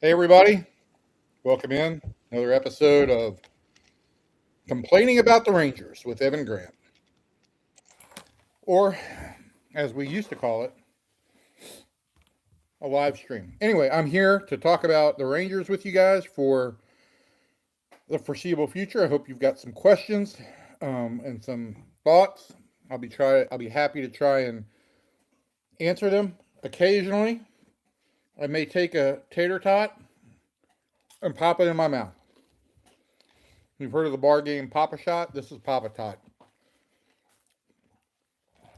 Hey, everybody. Welcome in. Another episode of Complaining About the Rangers with Evan Grant. Or, as we used to call it, a live stream. Anyway, I'm here to talk about the Rangers with you guys for the foreseeable future. I hope you've got some questions and some thoughts. I'll be happy to try and answer them occasionally. I may take a tater tot and pop it in my mouth. You've heard of the bar game Papa Shot? This is Papa Tot.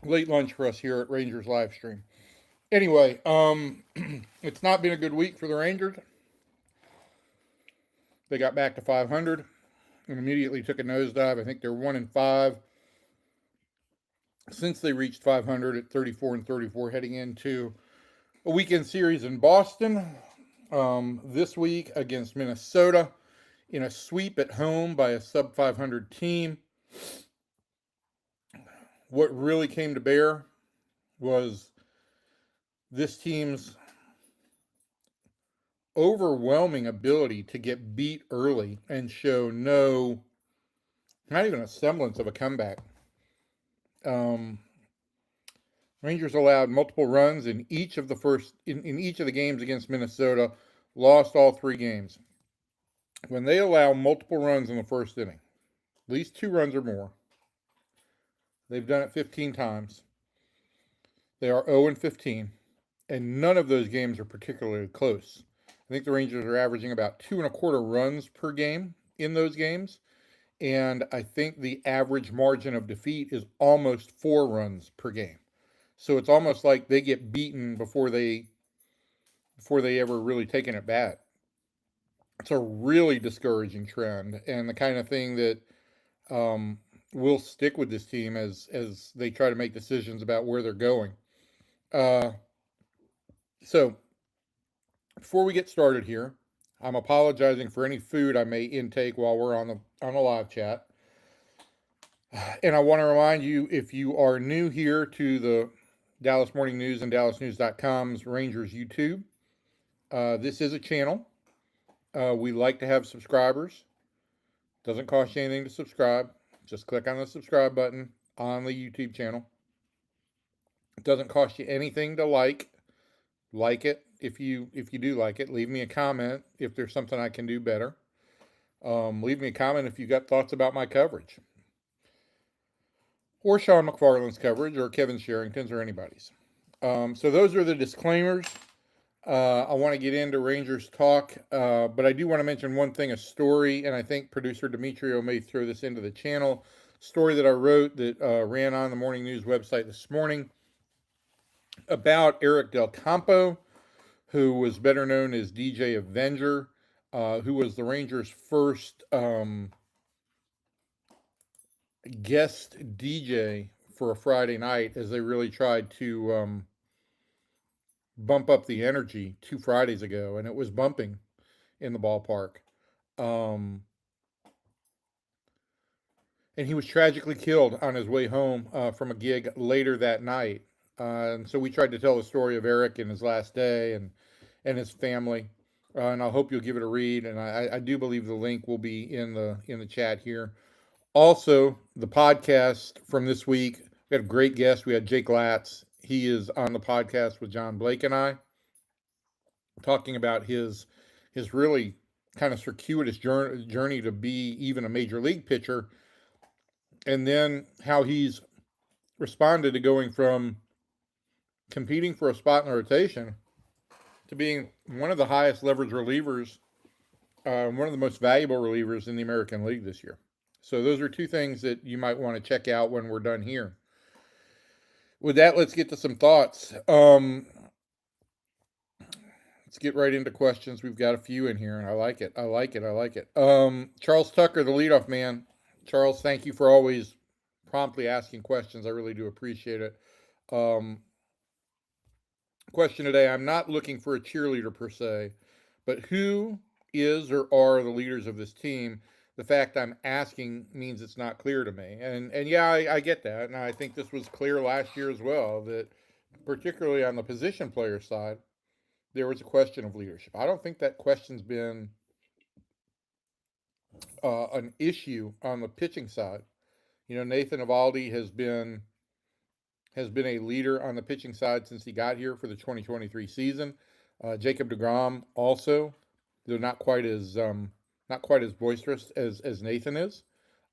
Late lunch for us here at Rangers live stream. Anyway, it's not been a good week for the Rangers. They got back to 500 and immediately took a nosedive. I think they're 1-5 since they reached 500 at 34-34, heading into a weekend series in Boston this week against Minnesota in a sweep at home by a sub 500 team. What really came to bear was this team's overwhelming ability to get beat early and show not even a semblance of a comeback. Rangers allowed multiple runs in each of the games against Minnesota, lost all three games. When they allow multiple runs in the first inning, at least 2 runs or more, they've done it 15 times. They are 0-15, and none of those games are particularly close. I think the Rangers are averaging about 2.25 runs per game in those games, and I think the average margin of defeat is almost 4 runs per game. So it's almost like they get beaten before they ever really take an at bat. It's a really discouraging trend, and the kind of thing that will stick with this team as they try to make decisions about where they're going. So before we get started here, I'm apologizing for any food I may intake while we're on the live chat. And I want to remind you, if you are new here to the Dallas Morning News and DallasNews.com's Rangers YouTube, this is a channel. We like to have subscribers. Doesn't cost you anything to subscribe. Just click on the subscribe button on the YouTube channel. It doesn't cost you anything to like it. If you do like it, leave me a comment if there's something I can do better. Leave me a comment if you got thoughts about my coverage, or Sean McFarland's coverage, or Kevin Sherrington's, or anybody's. So those are the disclaimers. I want to get into Rangers talk, but I do want to mention one thing, a story, and I think producer Demetrio may throw this into the channel. Story that I wrote that ran on the Morning News website this morning about Eric Del Campo, who was better known as DJ Avenger, who was the Rangers' first guest DJ for a Friday night, as they really tried to bump up the energy 2 Fridays ago, and it was bumping in the ballpark. And he was tragically killed on his way home from a gig later that night. And so we tried to tell the story of Eric in his last day and his family. And I hope you'll give it a read. And I do believe the link will be in the chat here. Also, the podcast from this week, we had a great guest. We had Jake Latz. He is on the podcast with John Blake and I, talking about his really kind of circuitous journey to be even a major league pitcher, and then how he's responded to going from competing for a spot in the rotation to being one of the highest leverage relievers, one of the most valuable relievers in the American League this year. So those are 2 things that you might want to check out when we're done here. With that, let's get to some thoughts. Let's get right into questions. We've got a few in here, and I like it. Charles Tucker, the leadoff man. Charles, thank you for always promptly asking questions. I really do appreciate it. Question today, I'm not looking for a cheerleader per se, but who is or are the leaders of this team? The fact I'm asking means it's not clear to me. And yeah, I get that. And I think this was clear last year as well, that particularly on the position player side, there was a question of leadership. I don't think that question's been an issue on the pitching side. You know, Nathan Eovaldi has been a leader on the pitching side since he got here for the 2023 season. Jacob DeGrom also, they're not quite as boisterous as Nathan is,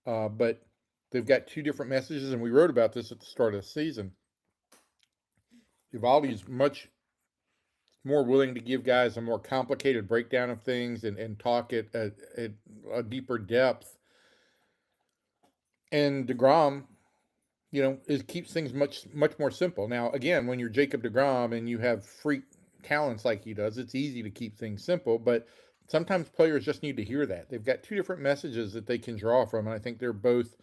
but they've got two different messages, and we wrote about this at the start of the season. Eovaldi's much more willing to give guys a more complicated breakdown of things and talk at a deeper depth. And DeGrom, you know, keeps things much more simple. Now, again, when you're Jacob DeGrom and you have freak talents like he does, it's easy to keep things simple. But sometimes players just need to hear that. They've got two different messages that they can draw from, and I think they're both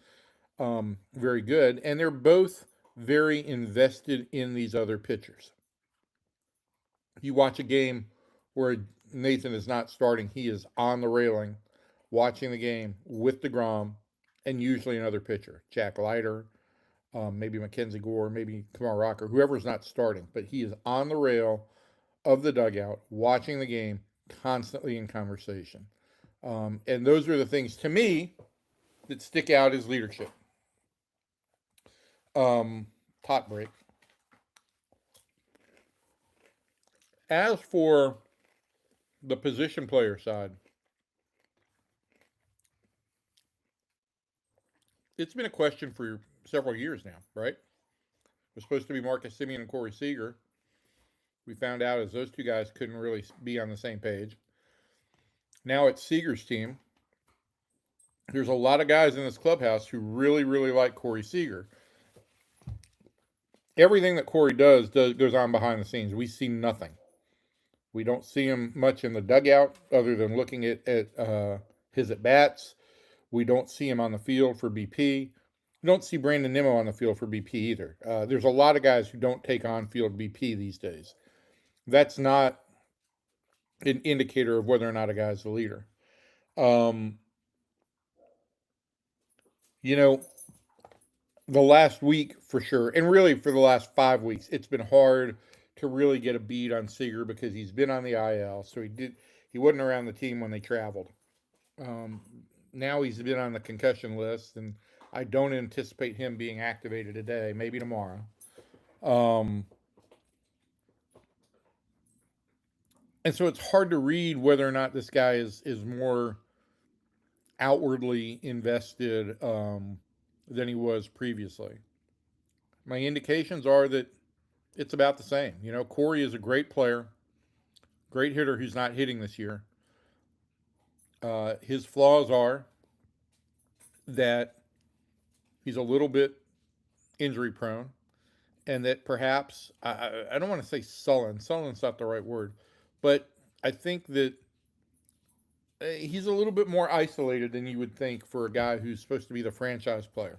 very good, and they're both very invested in these other pitchers. You watch a game where Nathan is not starting, he is on the railing watching the game with DeGrom and usually another pitcher, Jack Leiter, maybe Mackenzie Gore, maybe Kumar Rocker, whoever's not starting, but he is on the rail of the dugout watching the game, constantly in conversation. And those are the things to me that stick out as leadership. Pot break. As for the position player side, it's been a question for several years now, right? It was supposed to be Marcus Semien and Corey Seager. We found out as those two guys couldn't really be on the same page. Now it's Seager's team. There's a lot of guys in this clubhouse who really, really like Corey Seager. Everything that Corey does goes on behind the scenes. We see nothing. We don't see him much in the dugout other than looking at his at bats. We don't see him on the field for BP. We don't see Brandon Nimmo on the field for BP either. There's a lot of guys who don't take on field BP these days. That's not an indicator of whether or not a guy's a leader. You know, the last week for sure, and really for the last 5 weeks, it's been hard to really get a beat on Seager because he's been on the IL, so he wasn't around the team when they traveled. Now he's been on the concussion list, and I don't anticipate him being activated today, maybe tomorrow. And so it's hard to read whether or not this guy is more outwardly invested than he was previously. My indications are that it's about the same. You know, Corey is a great player, great hitter who's not hitting this year. His flaws are that he's a little bit injury prone, and that perhaps, I don't want to say sullen. Sullen's not the right word, but I think that he's a little bit more isolated than you would think for a guy who's supposed to be the franchise player.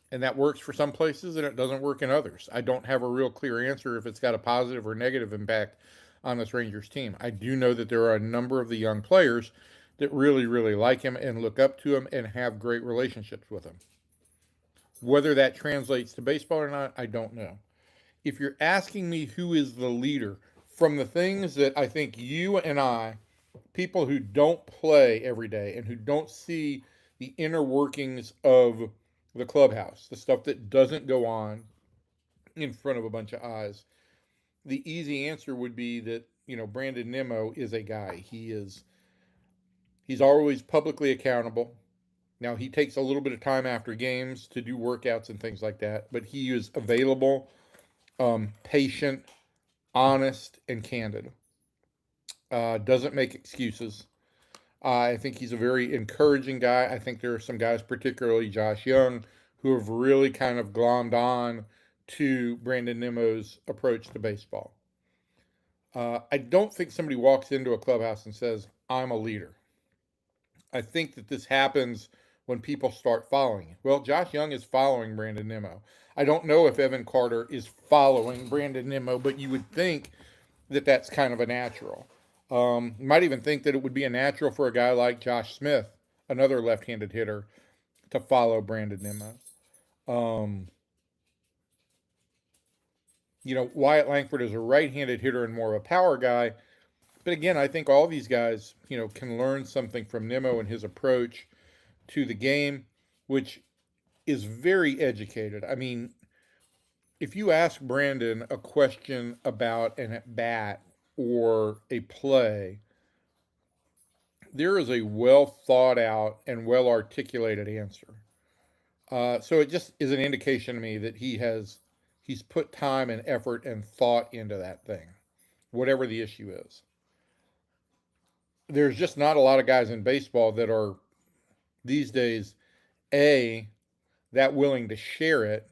And that works for some places and it doesn't work in others. I don't have a real clear answer if it's got a positive or negative impact on this Rangers team. I do know that there are a number of the young players that really, really like him and look up to him and have great relationships with him. Whether that translates to baseball or not, I don't know. If you're asking me who is the leader, from the things that I think you and I, people who don't play every day and who don't see the inner workings of the clubhouse, the stuff that doesn't go on in front of a bunch of eyes, the easy answer would be that, you know, Brandon Nimmo is a guy. He's always publicly accountable. Now he takes a little bit of time after games to do workouts and things like that, but he is available, patient, honest, and candid. Doesn't make excuses. I think he's a very encouraging guy. I think there are some guys, particularly Josh Young, who have really kind of glommed on to Brandon Nimmo's approach to baseball. I don't think somebody walks into a clubhouse and says, I'm a leader. I think that this happens when people start following. Well, Josh Young is following Brandon Nimmo. I don't know if Evan Carter is following Brandon Nimmo, but you would think that that's kind of a natural. You might even think that it would be a natural for a guy like Josh Smith, another left-handed hitter, to follow Brandon Nimmo. Wyatt Langford is a right-handed hitter and more of a power guy. But again, I think all these guys, can learn something from Nimmo and his approach to the game, which is very educated. I mean, if you ask Brandon a question about an at bat or a play, there is a well thought out and well articulated answer. So it just is an indication to me that he's put time and effort and thought into that thing, whatever the issue is. There's just not a lot of guys in baseball that are these days a that willing to share it,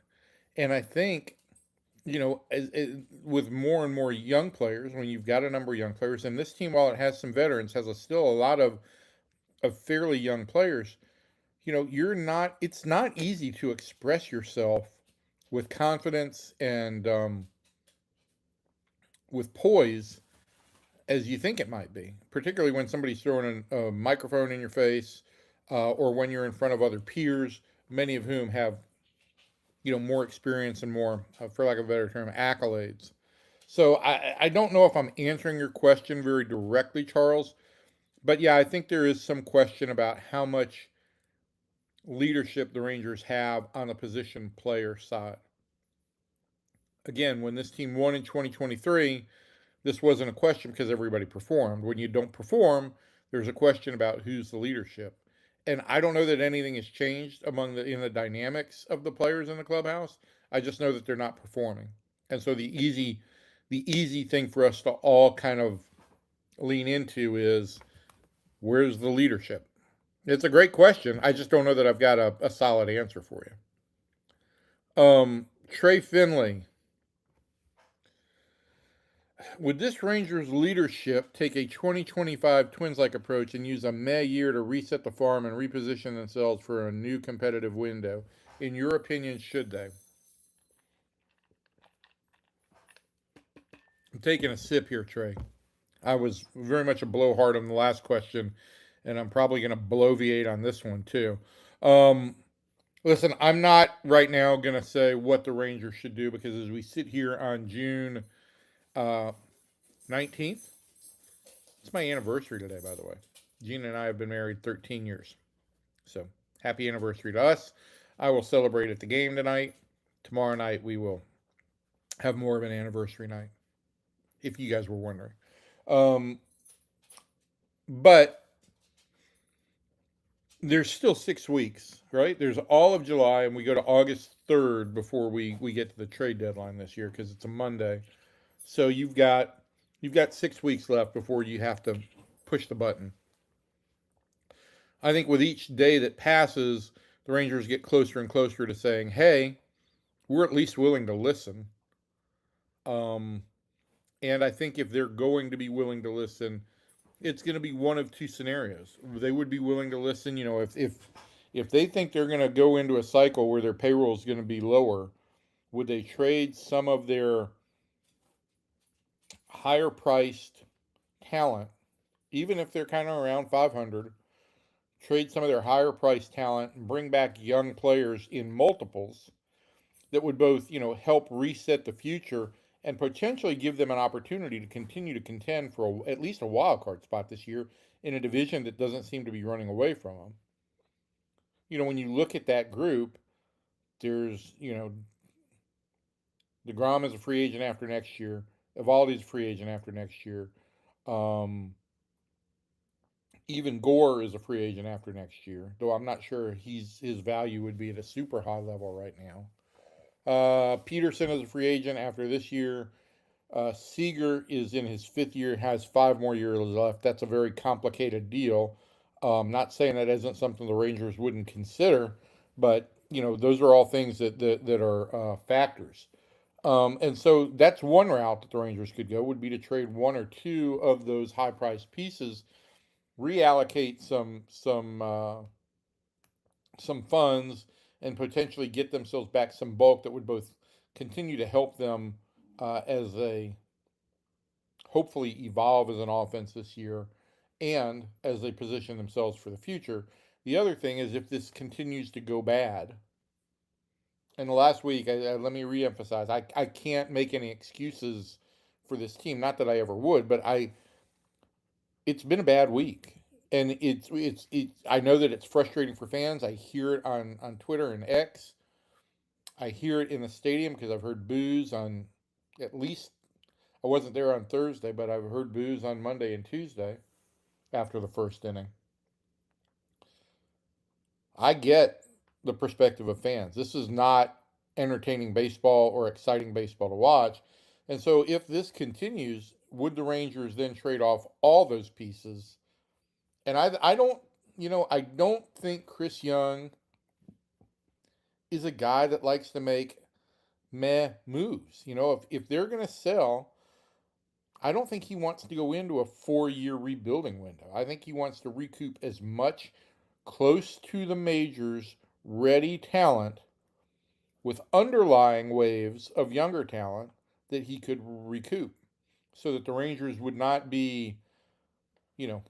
and I think with more and more young players, when you've got a number of young players, and this team, while it has some veterans, has still a lot of fairly young players. It's not easy to express yourself with confidence and with poise as you think it might be, particularly when somebody's throwing a microphone in your face, or when you're in front of other peers, many of whom have more experience and more, for lack of a better term, accolades. So I don't know if I'm answering your question very directly, Charles, but yeah, I think there is some question about how much leadership the Rangers have on the position player side. Again, when this team won in 2023, this wasn't a question because everybody performed. When you don't perform, there's a question about who's the leadership. And I don't know that anything has changed in the dynamics of the players in the clubhouse. I just know that they're not performing. And so the easy thing for us to all kind of lean into is, where's the leadership? It's a great question. I just don't know that I've got a solid answer for you. Trey Finley. Would this Rangers leadership take a 2025 Twins-like approach and use a May year to reset the farm and reposition themselves for a new competitive window? In your opinion, should they? I'm taking a sip here, Trey. I was very much a blowhard on the last question, and I'm probably going to bloviate on this one too. Um, Listen, I'm not right now going to say what the Rangers should do, because as we sit here on June 19th, it's my anniversary today, by the way. Gina and I have been married 13 years. So happy anniversary to us. I will celebrate at the game tonight. Tomorrow night, we will have more of an anniversary night, if you guys were wondering. Um, but there's still 6 weeks, right? There's all of July, and we go to August 3rd before we get to the trade deadline this year, because it's a Monday. So you've got 6 weeks left before you have to push the button. I think with each day that passes, the Rangers get closer and closer to saying, "Hey, we're at least willing to listen." Um, and I think if they're going to be willing to listen, it's going to be one of two scenarios. They would be willing to listen, if they think they're going to go into a cycle where their payroll is going to be lower, would they trade some of their higher priced talent, even if they're kind of around 500, trade some of their higher priced talent and bring back young players in multiples that would both, help reset the future and potentially give them an opportunity to continue to contend for at least a wild card spot this year in a division that doesn't seem to be running away from them. When you look at that group, there's, DeGrom is a free agent after next year. Evaldi's a free agent after next year. Um, Even Gore is a free agent after next year, though I'm not sure his value would be at a super high level right now. Peterson is a free agent after this year. Seager is in his fifth year, has 5 more years left. That's a very complicated deal. Not saying that isn't something the Rangers wouldn't consider, but those are all things that are factors. And so that's one route that the Rangers could go, would be to trade one or two of those high priced pieces, reallocate some funds, and potentially get themselves back some bulk that would both continue to help them as they hopefully evolve as an offense this year, and as they position themselves for the future. The other thing is, if this continues to go bad, And the last week, let me reemphasize, I can't make any excuses for this team. Not that I ever would, but it's been a bad week. And I know that it's frustrating for fans. I hear it on Twitter and X. I hear it in the stadium because I've heard boos on, at least I wasn't there on Thursday, but I've heard boos on Monday and Tuesday after the first inning. I get the perspective of fans. This is not entertaining baseball or exciting baseball to watch. And so if this continues, would the Rangers then trade off all those pieces? And I don't, I don't think Chris Young is a guy that likes to make meh moves. If they're going to sell, I don't think he wants to go into a 4-year rebuilding window. I think he wants to recoup as much close to the majors ready talent with underlying waves of younger talent that he could recoup so that the Rangers would not be, you know,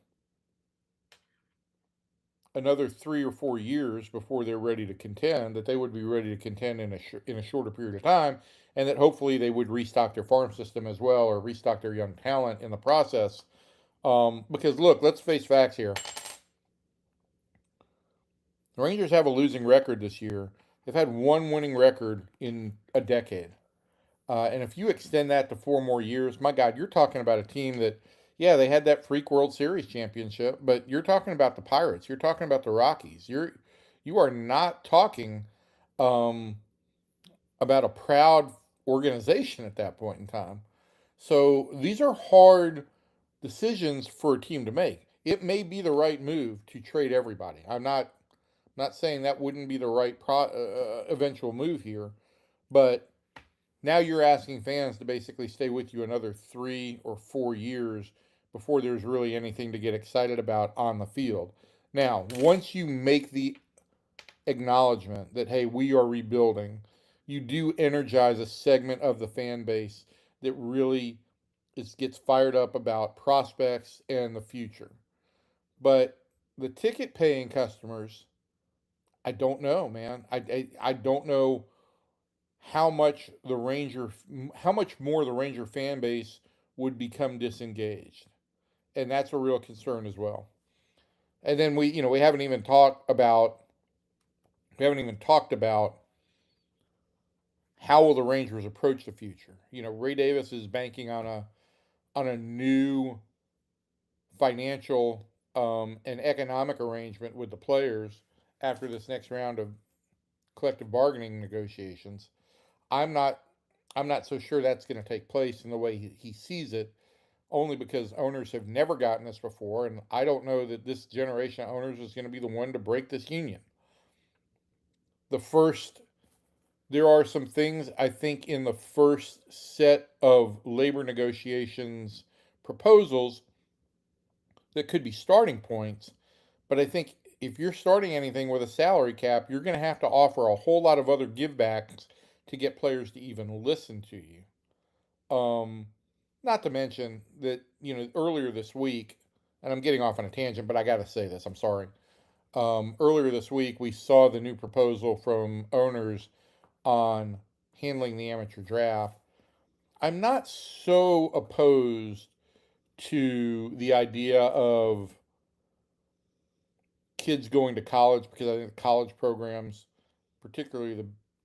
another 3 or 4 years before they're ready to contend, that they would be ready to contend in a shorter period of time, and that hopefully they would restock their farm system as well or restock their young talent in the process. Because look, let's face facts here. The Rangers have a losing record this year. They've had one winning record in a decade. And if you extend that to 4 more years, my God, you're talking about a team that, yeah, they had that freak World Series championship, but you're talking about the Pirates. You're talking about the Rockies. You are not talking um, about a proud organization at that point in time. So these are hard decisions for a team to make. It may be the right move to trade everybody. I'm not saying that wouldn't be the right eventual move here, but now you're asking fans to basically stay with you another 3 or 4 years before there's really anything to get excited about on the field. Now, once you make the acknowledgement that, hey, we are rebuilding, you do energize a segment of the fan base that really gets fired up about prospects and the future. But the ticket paying customers, I don't know, man. I don't know how much more the Ranger fan base would become disengaged, and that's a real concern as well. And then we haven't even talked about how will the Rangers approach the future. Ray Davis is banking on a new financial and economic arrangement with the players after this next round of collective bargaining negotiations. I'm not I'm not so sure that's going to take place in the way he sees it, only because owners have never gotten this before, and I don't know that this generation of owners is going to be the one to break this union. The first, there are some things I think in the first set of labor negotiations proposals that could be starting points, but I think if you're starting anything with a salary cap, you're going to have to offer a whole lot of other givebacks to get players to even listen to you. Not to mention that, earlier this week, and I'm getting off on a tangent, but I got to say this, I'm sorry. Earlier this week, we saw the new proposal from owners on handling the amateur draft. I'm not so opposed to the idea of kids going to college because I think college programs, particularly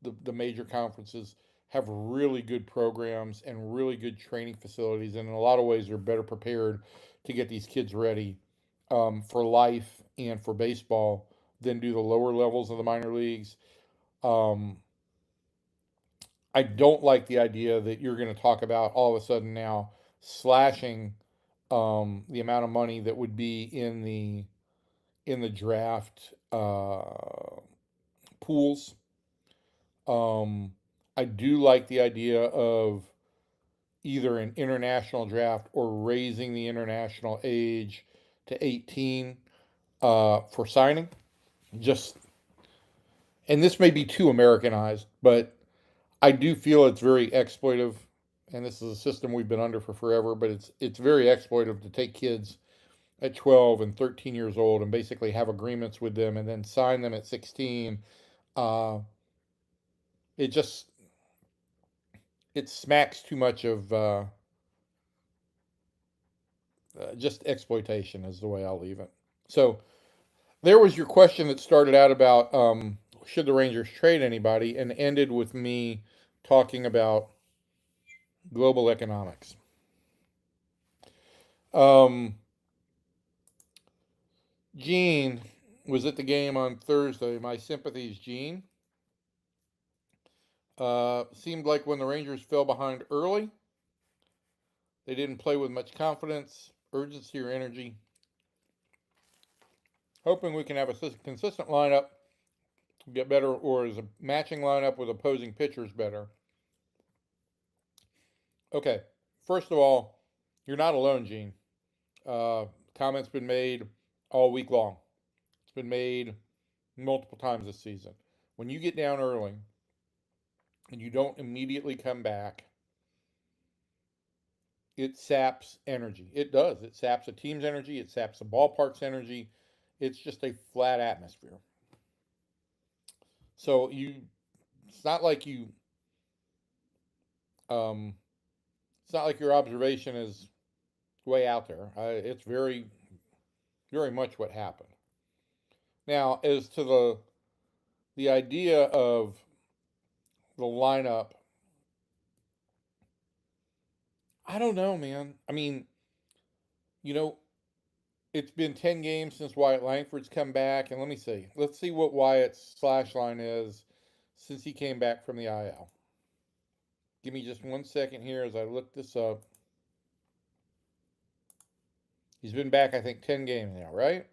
the major conferences, have really good programs and really good training facilities, and in a lot of ways, they're better prepared to get these kids ready for life and for baseball than do the lower levels of the minor leagues. Um, I don't like the idea that you're going to talk about all of a sudden now slashing the amount of money that would be in the draft pools. Um, I do like the idea of either an international draft or raising the international age to 18 for signing. Just, and this may be too Americanized, but I do feel it's very exploitive. And this is a system we've been under for forever, but it's very exploitive to take kids at 12 and 13 years old and basically have agreements with them and then sign them at 16. Uh, it just it smacks too much of just exploitation is the way I'll leave it. So there was your question that started out about should the Rangers trade anybody and ended with me talking about global economics. Um, Gene was at the game on Thursday. My sympathies, Gene. Seemed like when the Rangers fell behind early, they didn't play with much confidence, urgency, or energy. Hoping we can have a consistent lineup, get better, or is a matching lineup with opposing pitchers better. Okay, first of all, you're not alone, Gene. Comments been made all week long. It's been made multiple times this season. When you get down early and you don't immediately come back, it saps energy. It does. It saps a team's energy. It saps the ballpark's energy. It's just a flat atmosphere. So it's not like you, um, it's not like your observation is way out there. It's very, very much what happened. Now, as to the idea of the lineup, I don't know, man. I mean, you know, it's been 10 games since Wyatt Langford's come back, and let me see. Let's see what Wyatt's slash line is since he came back from the IL. Give me just 1 second here as I look this up. He's been back, I think, 10 games now, right?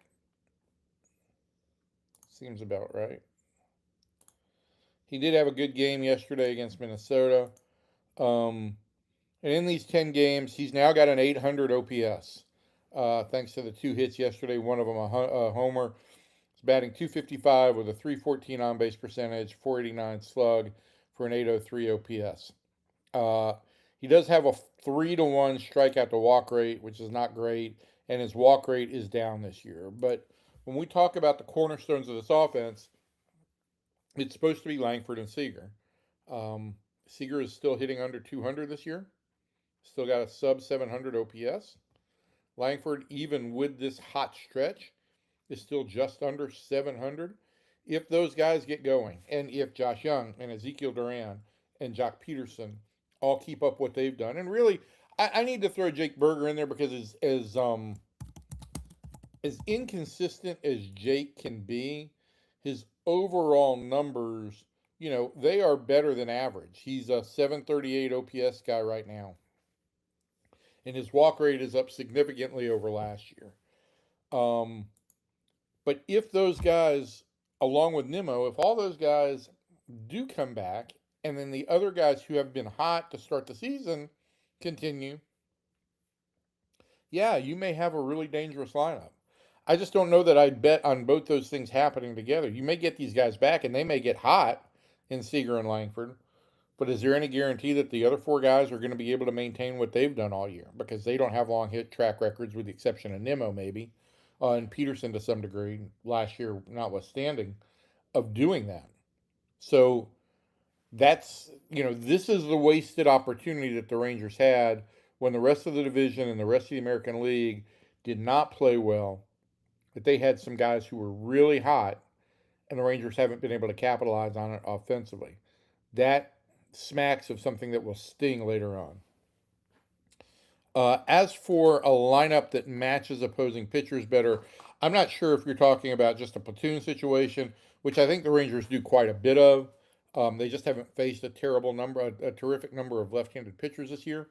Seems about right. He did have a good game yesterday against Minnesota. And in these 10 games, he's now got an 800 OPS. Thanks to the 2 hits yesterday, one of them a homer. He's batting .255 with a .314 on base percentage, .489 slug for an .803 OPS. He does have a 3-to-1 strikeout to walk rate, which is not great, and his walk rate is down this year. But when we talk about the cornerstones of this offense, it's supposed to be Langford and Seager. Seager is still hitting under 200 this year. Still got a sub 700 OPS. Langford, even with this hot stretch, is still just under 700. If those guys get going, and if Josh Young and Ezekiel Duran and Jock Peterson all keep up what they've done, and really, I need to throw Jake Berger in there because as inconsistent as Jake can be, his overall numbers, they are better than average. He's a 738 OPS guy right now. And his walk rate is up significantly over last year. But if those guys, along with Nimmo, if all those guys do come back, and then the other guys who have been hot to start the season continue, yeah, you may have a really dangerous lineup. I just don't know that I'd bet on both those things happening together. You may get these guys back, and they may get hot in Seager and Langford. But is there any guarantee that the other 4 guys are going to be able to maintain what they've done all year? Because they don't have long hit track records, with the exception of Nimmo, maybe, and Peterson to some degree, last year notwithstanding, of doing that. So this is the wasted opportunity that the Rangers had when the rest of the division and the rest of the American League did not play well, that they had some guys who were really hot, and the Rangers haven't been able to capitalize on it offensively. That smacks of something that will sting later on. As for a lineup that matches opposing pitchers better, I'm not sure if you're talking about just a platoon situation, which I think the Rangers do quite a bit of. They just haven't faced a terrific number of left-handed pitchers this year.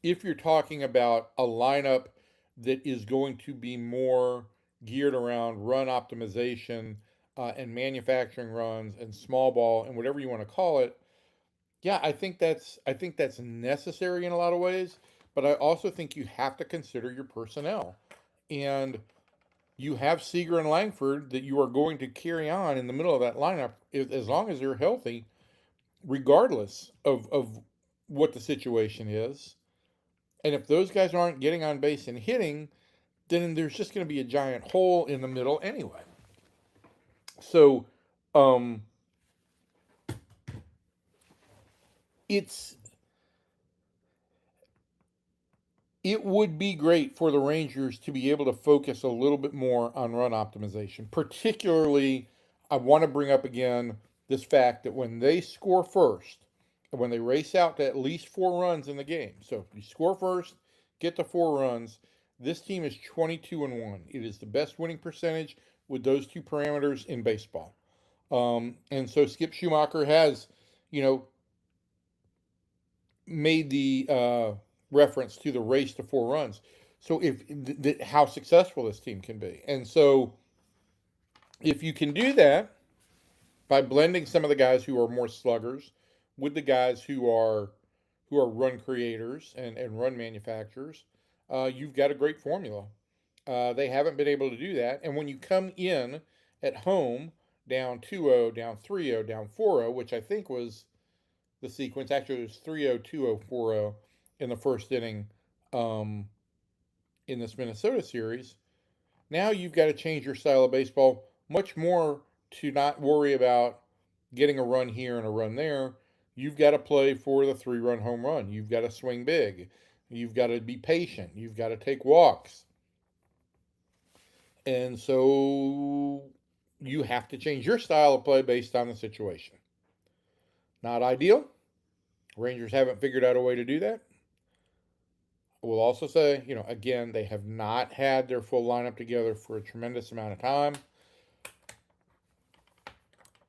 If you're talking about a lineup that is going to be more geared around run optimization and manufacturing runs and small ball and whatever you want to call it, yeah, I think that's necessary in a lot of ways, but I also think you have to consider your personnel. And you have Seager and Langford that you are going to carry on in the middle of that lineup as long as they're healthy, regardless of what the situation is. And if those guys aren't getting on base and hitting, then there's just going to be a giant hole in the middle anyway. So, it would be great for the Rangers to be able to focus a little bit more on run optimization. Particularly, I want to bring up again this fact that when they score first, when they race out to at least 4 runs in the game, so you score first, get to 4 runs, this team is 22-1. It is the best winning percentage with those two parameters in baseball. And so Skip Schumacher has, you know, made the reference to the race to 4 runs. So how successful this team can be, and so if you can do that by blending some of the guys who are more sluggers with the guys who are run creators and run manufacturers, you've got a great formula. They haven't been able to do that, and when you come in at home down 2-0, down 3-0, down 4-0, which I think was the sequence. Actually, it was 3-0, 2-0, 4-0 in the first inning um, in this Minnesota series. Now you've got to change your style of baseball much more to not worry about getting a run here and a run there. You've got to play for the 3-run home run. You've got to swing big. You've got to be patient. You've got to take walks. And so you have to change your style of play based on the situation. Not ideal. Rangers haven't figured out a way to do that. We'll also say, again, they have not had their full lineup together for a tremendous amount of time.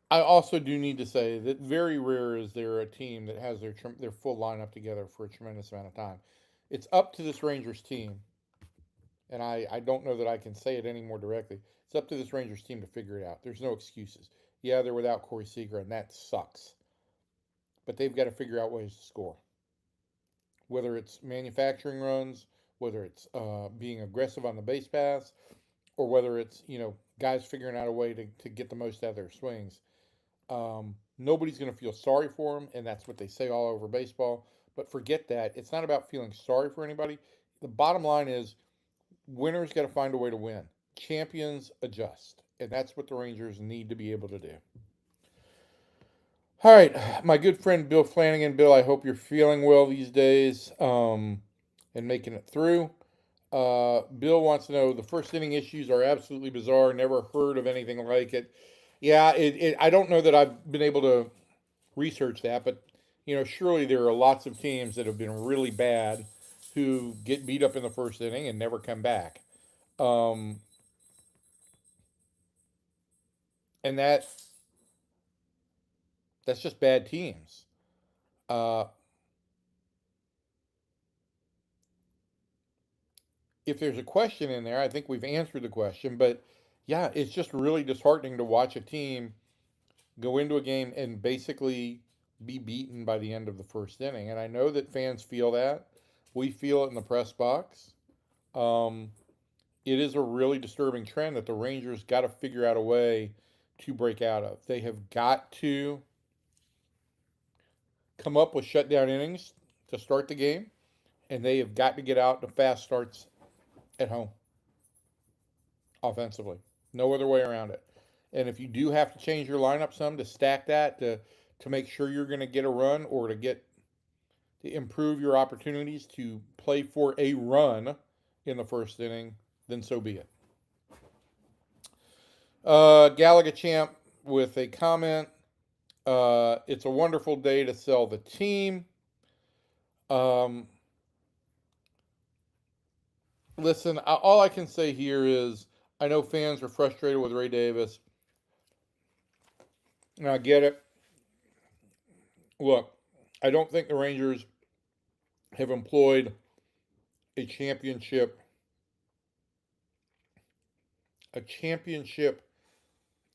I also do need to say that very rare is there a team that has their full lineup together for a tremendous amount of time. It's up to this Rangers team, and I don't know that I can say it any more directly. It's up to this Rangers team to figure it out. There's no excuses. Yeah, they're without Corey Seager, and that sucks. But they've got to figure out ways to score. Whether it's manufacturing runs, whether it's being aggressive on the base paths, or whether it's guys figuring out a way to get the most out of their swings. Nobody's going to feel sorry for them, and that's what they say all over baseball. But forget that. It's not about feeling sorry for anybody. The bottom line is winners got to find a way to win. Champions adjust, and that's what the Rangers need to be able to do. All right, my good friend Bill Flanagan. Bill, I hope you're feeling well these days and making it through. Bill wants to know the first inning issues are absolutely bizarre. Never heard of anything like it. Yeah, I don't know that I've been able to research that, but surely there are lots of teams that have been really bad who get beat up in the first inning and never come back. And that's just bad teams. If there's a question in there, I think we've answered the question, but yeah, it's just really disheartening to watch a team go into a game and basically be beaten by the end of the first inning. And I know that fans feel that. We feel it in the press box. It is a really disturbing trend that the Rangers got to figure out a way to break out of. They have got to come up with shutdown innings to start the game, and they have got to get out to fast starts at home offensively. No other way around it. And if you do have to change your lineup some to stack that to make sure you're going to get a run or to improve your opportunities to play for a run in the first inning, then so be it. Gallagher Champ with a comment. It's a wonderful day to sell the team. Listen, all I can say here is I know fans are frustrated with Ray Davis. And I get it. Look, I don't think the Rangers have employed a championship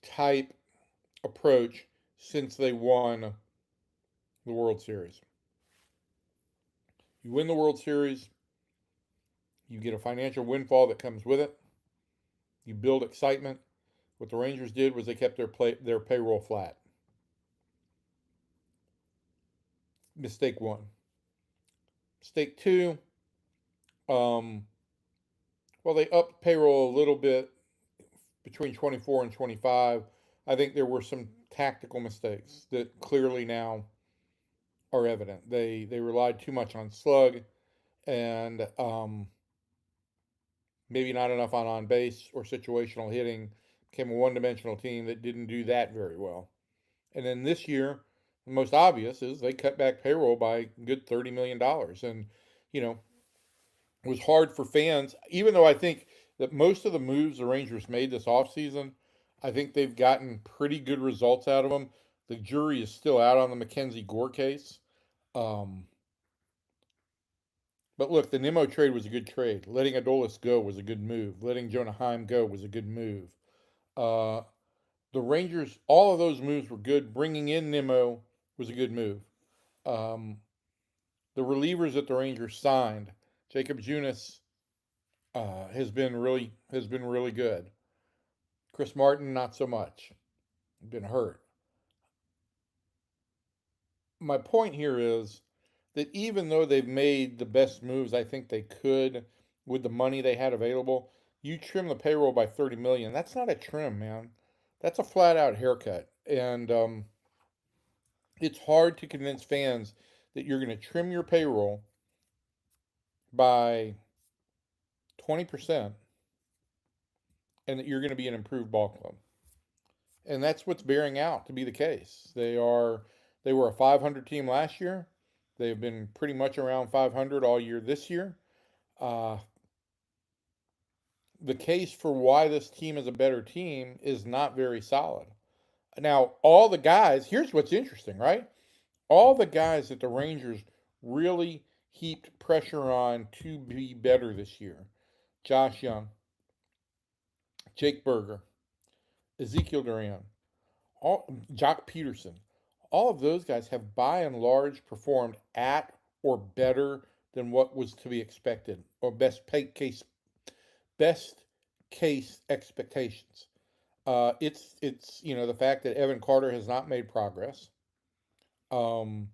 type approach since they won the World Series. You win the World Series, you get a financial windfall that comes with it. You build excitement. What the Rangers did was they kept their payroll flat. Mistake one. Mistake two, well, they upped payroll a little bit between 24 and 25. I think there were some tactical mistakes that clearly now are evident. They relied too much on slug and maybe not enough on base or situational hitting. Became a one-dimensional team that didn't do that very well. And then this year, the most obvious is they cut back payroll by a good $30 million, and you know it was hard for fans. Even though I think that most of the moves the Rangers made this offseason, I think they've gotten pretty good results out of them. The jury is still out on the Mackenzie Gore case. Um, but look, the Nimmo trade was a good trade. Letting Adolis go was a good move. Letting Jonah Heim go was a good move. Uh, the Rangers, all of those moves were good. Bringing in Nimmo was a good move. Um, the relievers that the Rangers signed, Jacob Junis, has been really good. Chris Martin, not so much. Been hurt. My point here is that even though they've made the best moves I think they could with the money they had available, you trim the payroll by 30 million. That's not a trim, man. That's a flat out haircut. And it's hard to convince fans that you're going to trim your payroll by 20% and that you're going to be an improved ball club. And that's what's bearing out to be the case. They were a 500 team last year. They've been pretty much around 500 all year this year. Uh, the case for why this team is a better team is not very solid. Now, all the guys, here's what's interesting, right? All the guys that the Rangers really heaped pressure on to be better this year: Josh Young, Jake Berger, Ezekiel Duran, Jock Peterson, all of those guys have by and large performed at or better than what was to be expected, or best case expectations. It's the fact that Evan Carter has not made progress, um,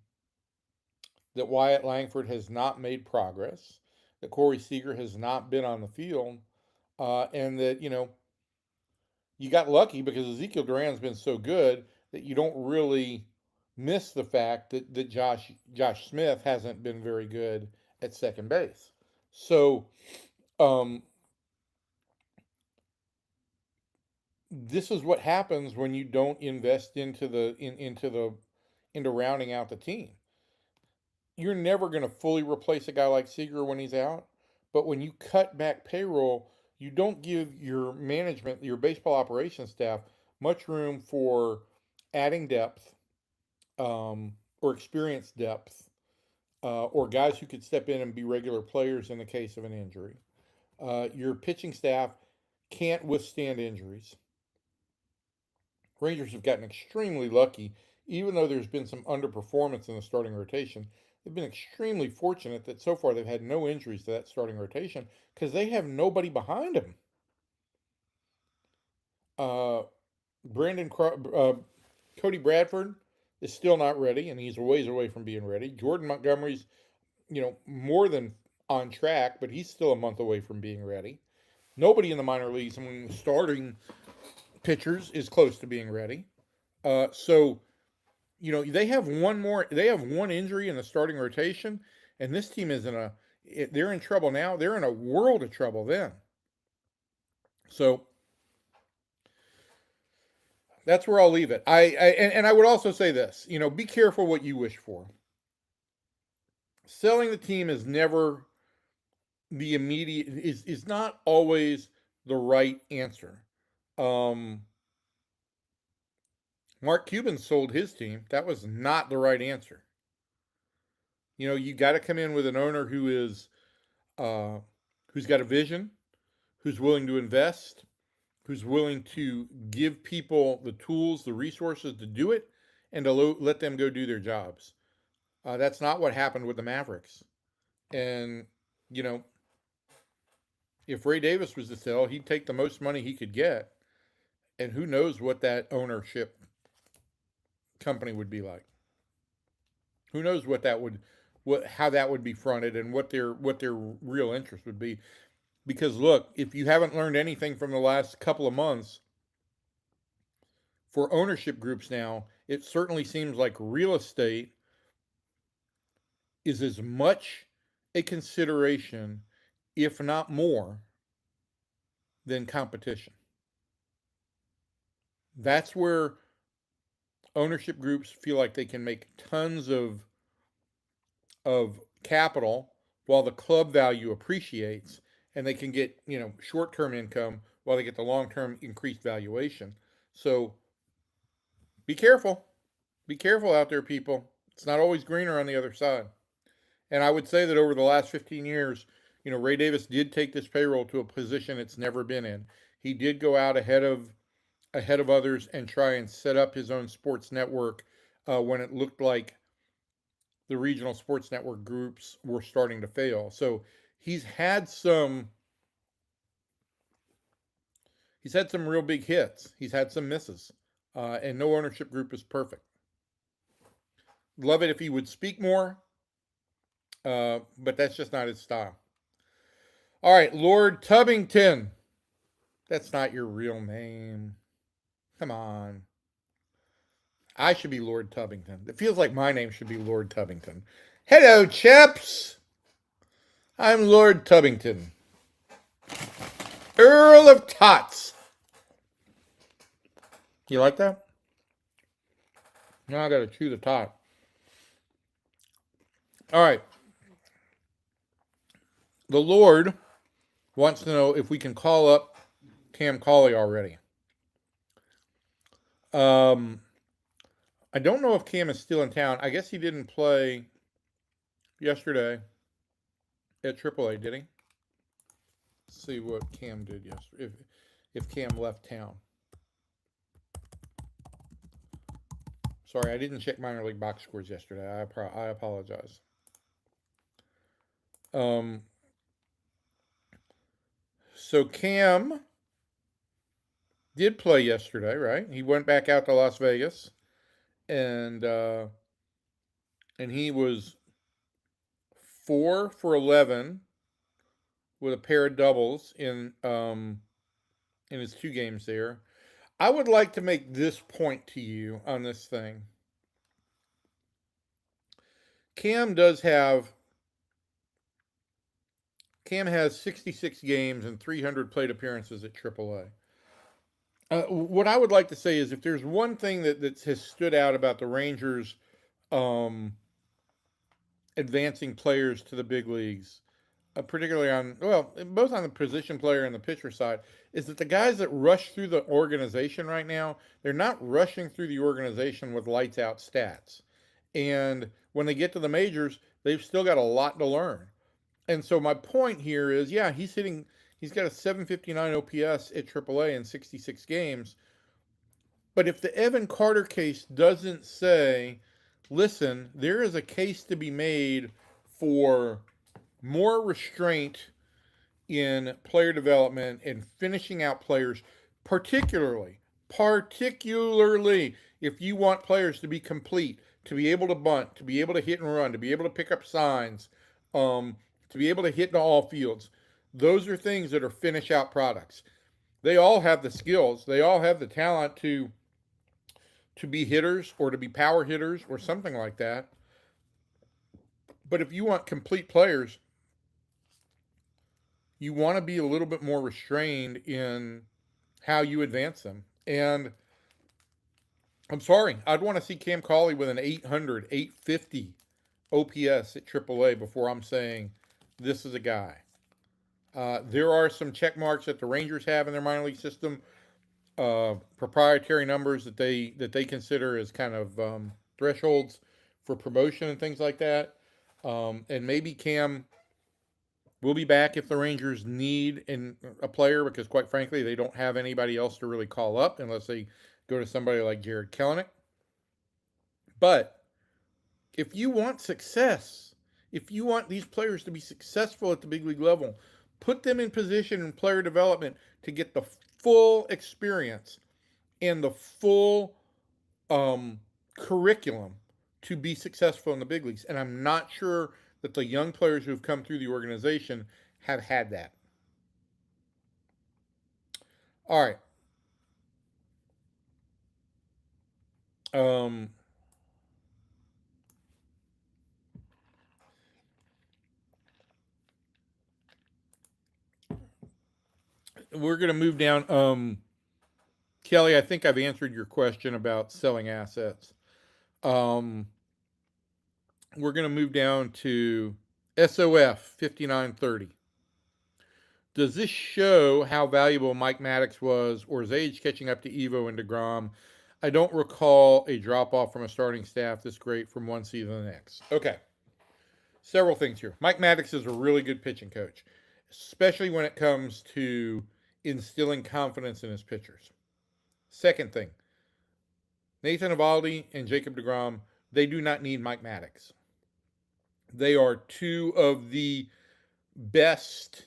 that Wyatt Langford has not made progress, that Corey Seager has not been on the field, and that you got lucky because Ezekiel Duran's been so good that you don't really miss the fact that Josh Smith hasn't been very good at second base. So um, this is what happens when you don't invest into rounding out the team. You're never going to fully replace a guy like Seager when he's out, but when you cut back payroll, you don't give your management, your baseball operations staff, much room for adding depth, or experience depth, or guys who could step in and be regular players in the case of an injury. Your pitching staff can't withstand injuries. Rangers have gotten extremely lucky, even though there's been some underperformance in the starting rotation. They've been extremely fortunate that so far they've had no injuries to that starting rotation because they have nobody behind them. Uh, Brandon Cody Bradford is still not ready, and he's a ways away from being ready. Jordan Montgomery's more than on track, but he's still a month away from being ready. Nobody in the minor leagues among starting pitchers is close to being ready. So they have one injury in the starting rotation, and this team is they're in trouble now. They're in a world of trouble then. So that's where I'll leave it. And I would also say this, be careful what you wish for. Selling the team is never the immediate is not always the right answer. Um, Mark Cuban sold his team. That was not the right answer. You got to come in with an owner uh, who's got a vision, who's willing to invest, who's willing to give people the tools, the resources to do it, and to let them go do their jobs. That's not what happened with the Mavericks. And you know, if Ray Davis was to sell, he'd take the most money he could get, and who knows what that ownership company would be like. Who knows how that would be fronted and what their real interest would be. Because look, if you haven't learned anything from the last couple of months, for ownership groups now, it certainly seems like real estate is as much a consideration, if not more, than competition. That's where ownership groups feel like they can make tons of capital while the club value appreciates, and they can get, short-term income while they get the long-term increased valuation. So be careful. Be careful out there, people. It's not always greener on the other side. And I would say that over the last 15 years, Ray Davis did take this payroll to a position it's never been in. He did go out ahead of others and try and set up his own sports network when it looked like the regional sports network groups were starting to fail. So he's had some he's had some real big hits. He's had some misses, and no ownership group is perfect. Love it if he would speak more, but that's just not his style. All right, Lord Tubbington. That's not your real name. Come on. I should be Lord Tubbington. It feels like my name should be Lord Tubbington. Hello, chaps. I'm Lord Tubbington, Earl of Tots. You like that? Now I gotta chew the tot. All right. The Lord wants to know if we can call up Cam Cauley already. I don't know if Cam is still in town. I guess he didn't play yesterday at AAA, did he? Let's see what Cam did yesterday. If Cam left town. Sorry, I didn't check minor league box scores yesterday. I apologize. So Cam did play yesterday, right? He went back out to Las Vegas, and he was 4 for 11 with a pair of doubles in his 2 games there. I would like to make this point to you on this thing. Cam has 66 games and 300 plate appearances at AAA. What I would like to say is, if there's one thing that has stood out about the Rangers advancing players to the big leagues, particularly both on the position player and the pitcher side, is that the guys that rush through the organization right now, they're not rushing through the organization with lights out stats. And when they get to the majors, they've still got a lot to learn. And so my point here is, yeah, he's got a 759 OPS at AAA in 66 games. But if the Evan Carter case doesn't say, listen, there is a case to be made for more restraint in player development and finishing out players, particularly if you want players to be complete, to be able to bunt, to be able to hit and run, to be able to pick up signs, to be able to hit in all fields. Those are things that are finish out products. They all have the skills. They all have the talent to be hitters or to be power hitters or something like that. But if you want complete players, you want to be a little bit more restrained in how you advance them. And I'm sorry, I'd want to see Cam Cauley with an 800, 850 OPS at AAA before I'm saying this is a guy. There are some check marks that the Rangers have in their minor league system, proprietary numbers that they consider as kind of thresholds for promotion and things like that. And maybe Cam will be back if the Rangers need a player, because quite frankly, they don't have anybody else to really call up unless they go to somebody like Jared Kelenic. But if you want success, if you want these players to be successful at the big league level, put them in position in player development to get the full experience and the full curriculum to be successful in the big leagues. And I'm not sure that the young players who have come through the organization have had that. All right. we're going to move down. Kelly, I think I've answered your question about selling assets. Um, we're going to move down to SOF 5930. Does this show how valuable Mike Maddox was, or is age catching up to Evo and DeGrom? I don't recall a drop off from a starting staff this great from one season to the next. Okay, several things here. Mike Maddox is a really good pitching coach, especially when it comes to instilling confidence in his pitchers. Second thing, Nathan Eovaldi and Jacob DeGrom, they do not need Mike Maddox. They are two of the best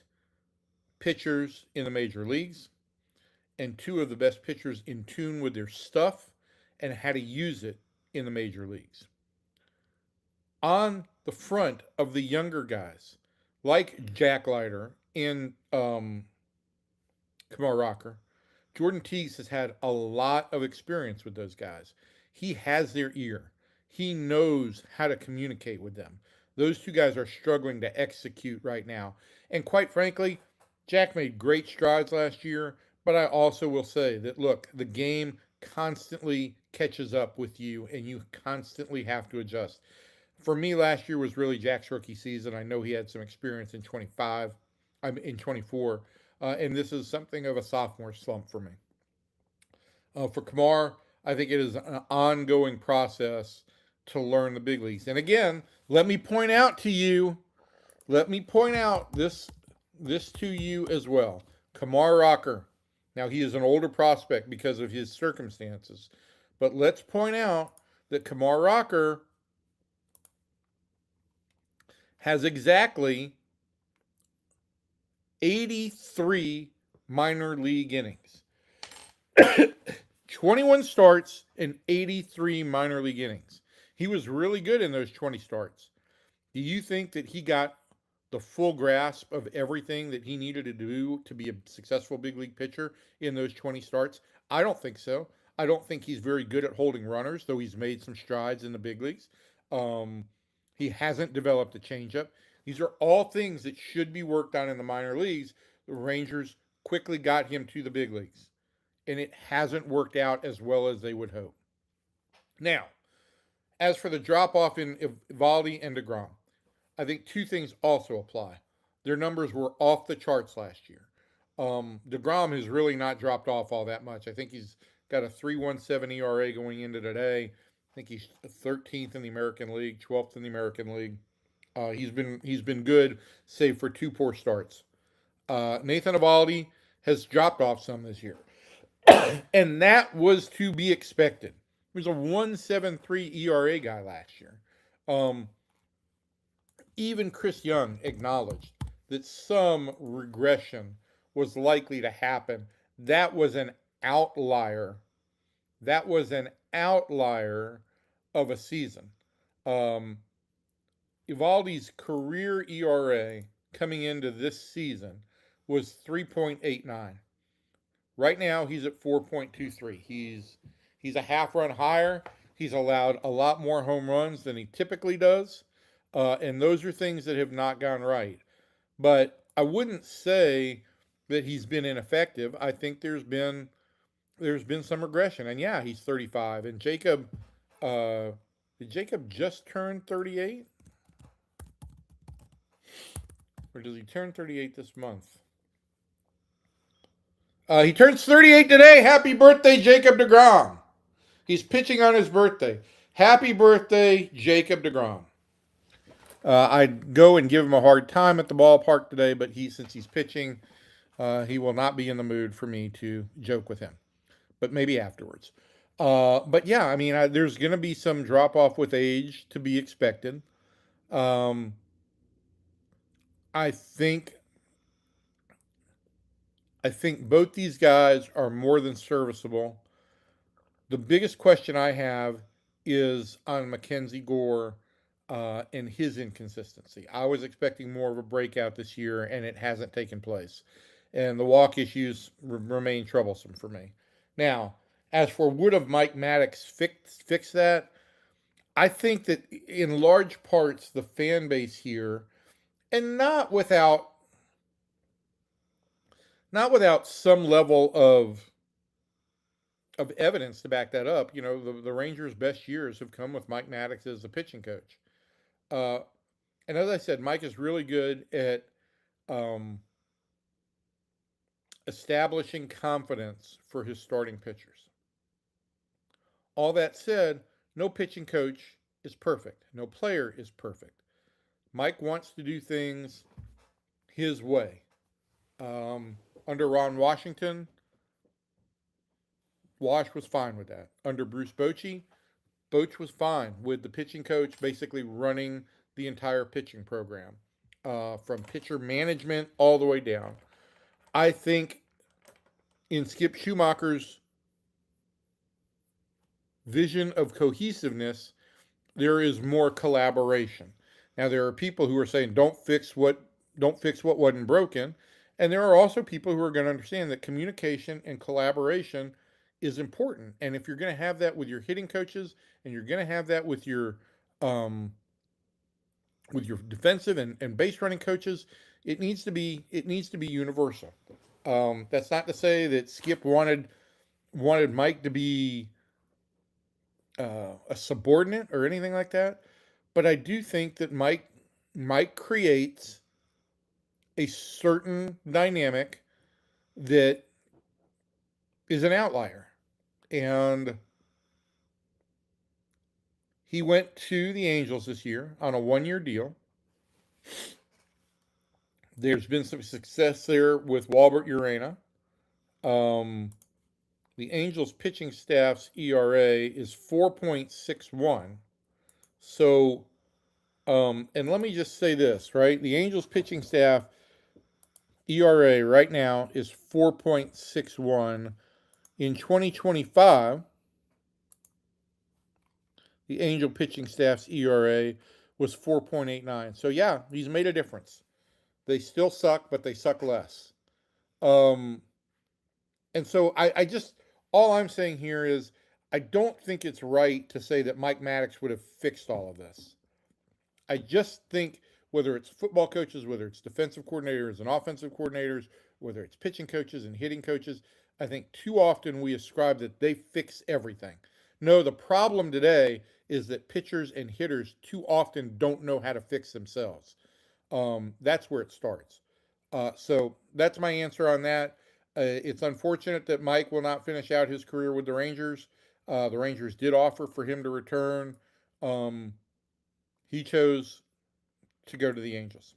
pitchers in the major leagues and two of the best pitchers in tune with their stuff and how to use it in the major leagues. On the front of the younger guys, like Jack Leiter and Kumar Rocker, Jordan Teagues has had a lot of experience with those guys. He has their ear. He knows how to communicate with them. Those two guys are struggling to execute right now. And quite frankly, Jack made great strides last year, but I also will say that, look, the game constantly catches up with you and you constantly have to adjust. For me, last year was really Jack's rookie season. I know he had some experience in 25, I'm in 24, and this is something of a sophomore slump for me. For Kumar, I think it is an ongoing process to learn the big leagues. And again, let me point out this to you as well. Kumar Rocker. Now he is an older prospect because of his circumstances, but let's point out that Kumar Rocker has exactly 83 minor league innings. 21 starts and 83 minor league innings. He was really good in those 20 starts. Do you think that he got the full grasp of everything that he needed to do to be a successful big league pitcher in those 20 starts? I don't think so. I don't think he's very good at holding runners, though he's made some strides in the big leagues. He hasn't developed a changeup. These are all things that should be worked on in the minor leagues. The Rangers quickly got him to the big leagues, and it hasn't worked out as well as they would hope. Now, as for the drop off in Eovaldi and DeGrom, I think two things also apply. Their numbers were off the charts last year. DeGrom has really not dropped off all that much. I think he's got a 3.17 ERA going into today. I think he's 13th in the American League, 12th in the American League. He's been good, save for two poor starts. Nathan Eovaldi has dropped off some this year, and that was to be expected. He was a 1.73 ERA guy last year. Even Chris Young acknowledged that some regression was likely to happen. That was an outlier. That was an outlier of a season. Eovaldi's career ERA coming into this season was 3.89. Right now, he's at 4.23. He's a half run higher. He's allowed a lot more home runs than he typically does. And those are things that have not gone right. But I wouldn't say that he's been ineffective. I think there's been some regression. And yeah, he's 35. And Jacob, did Jacob just turn 38? Or does he turn 38 this month? He turns 38 today. Happy birthday, Jacob DeGrom. He's pitching on his birthday. Happy birthday, Jacob DeGrom. I'd go and give him a hard time at the ballpark today, but since he's pitching, he will not be in the mood for me to joke with him. But maybe afterwards. But yeah, I mean, there's going to be some drop off with age to be expected. I think both these guys are more than serviceable. The biggest question I have is on Mackenzie Gore and his inconsistency. I was expecting more of a breakout this year, and it hasn't taken place. And the walk issues remain troublesome for me. Now, as for would have Mike Maddox fix that? I think that in large parts the fan base here, and not without not without some level of evidence to back that up. You know, the Rangers' best years have come with Mike Maddox as the pitching coach. Uh, and as I said, Mike is really good at um, establishing confidence for his starting pitchers. All that said, no pitching coach is perfect. No player is perfect. Mike wants to do things his way. Under Ron Washington, Wash was fine with that. Under Bruce Bochy, Boch was fine with the pitching coach basically running the entire pitching program, from pitcher management all the way down. I think in Skip Schumacher's vision of cohesiveness, there is more collaboration. Now there are people who are saying don't fix what wasn't broken, and there are also people who are going to understand that communication and collaboration is important. And if you're going to have that with your hitting coaches, and you're going to have that um, with your defensive and base running coaches, it needs to be universal. That's not to say that Skip wanted Mike to be a subordinate or anything like that, but I do think that Mike creates a certain dynamic that is an outlier, and he went to the Angels this year on a 1 year deal. There's been some success there with Walbert Urena. Um, the Angels pitching staff's ERA is 4.61. So, and let me just say this, right? The Angels pitching staff ERA right now is 4.61. In 2025, the Angel pitching staff's ERA was 4.89. So, yeah, he's made a difference. They still suck, but they suck less. Um, and so I just, all I'm saying here is I don't think it's right to say that Mike Maddox would have fixed all of this. I just think whether it's football coaches, whether it's defensive coordinators and offensive coordinators, whether it's pitching coaches and hitting coaches, I think too often we ascribe that they fix everything. No, the problem today is that pitchers and hitters too often don't know how to fix themselves. That's where it starts. So that's my answer on that. It's unfortunate that Mike will not finish out his career with the Rangers. The Rangers did offer for him to return. Um, he chose to go to the Angels.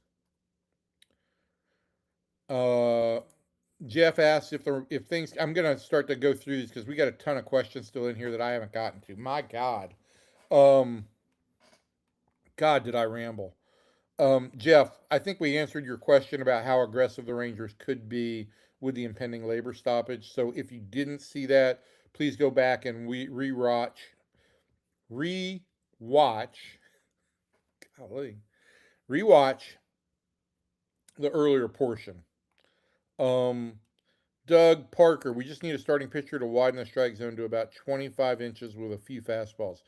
Uh, Jeff asks if things. I'm gonna start to go through these because we got a ton of questions still in here that I haven't gotten to. My God, um, God, did I ramble? Jeff, I think we answered your question about how aggressive the Rangers could be with the impending labor stoppage. So if you didn't see that, please go back and rewatch, golly, rewatch the earlier portion. Um, Doug Parker, we just need a starting pitcher to widen the strike zone to about 25 inches with a few fastballs.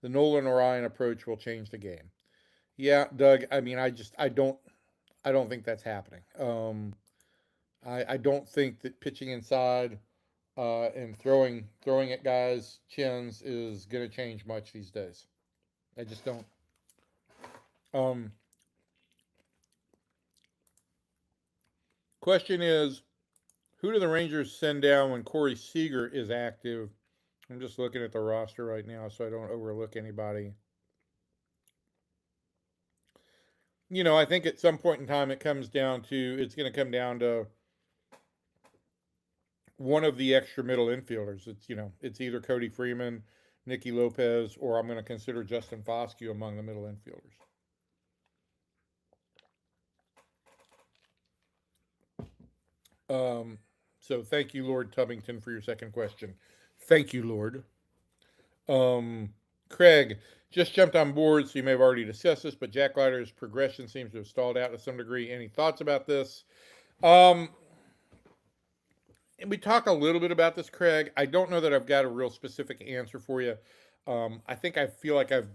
The Nolan Orion approach will change the game. Yeah, Doug. I mean, I don't think that's happening. I don't think that pitching inside and throwing at guys' chins is going to change much these days. I just don't. Um, Question is, who do the Rangers send down when Corey Seager is active? I'm just looking at the roster right now so I don't overlook anybody. I think at some point in time it's going to come down to one of the extra middle infielders. It's either Cody Freeman, Nicky Lopez, or I'm going to consider Justin Foscue among the middle infielders. Um, so thank you, Lord Tubbington, for your second question. Thank you, Lord. Um, Craig just jumped on board, so you may have already discussed this, but Jack Leiter's progression seems to have stalled out to some degree. Any thoughts about this? Um, and we talk a little bit about this, Craig. I don't know that I've got a real specific answer for you. I feel like I've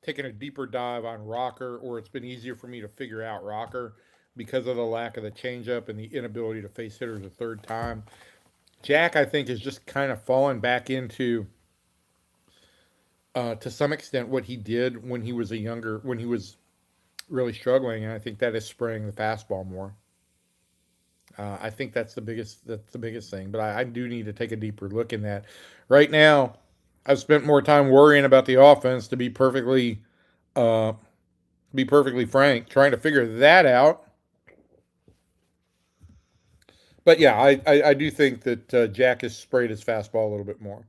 taken a deeper dive on Rocker, or it's been easier for me to figure out Rocker. because of the lack of the changeup and the inability to face hitters a third time. Jack, I think, has just kind of fallen back into, to some extent, what he did when he was when he was really struggling, and I think that is spraying the fastball more. I think that's the biggest thing. But I do need to take a deeper look in that. Right now, I've spent more time worrying about the offense, uh, be perfectly frank, trying to figure that out. But yeah, I do think that Jack has sprayed his fastball a little bit more.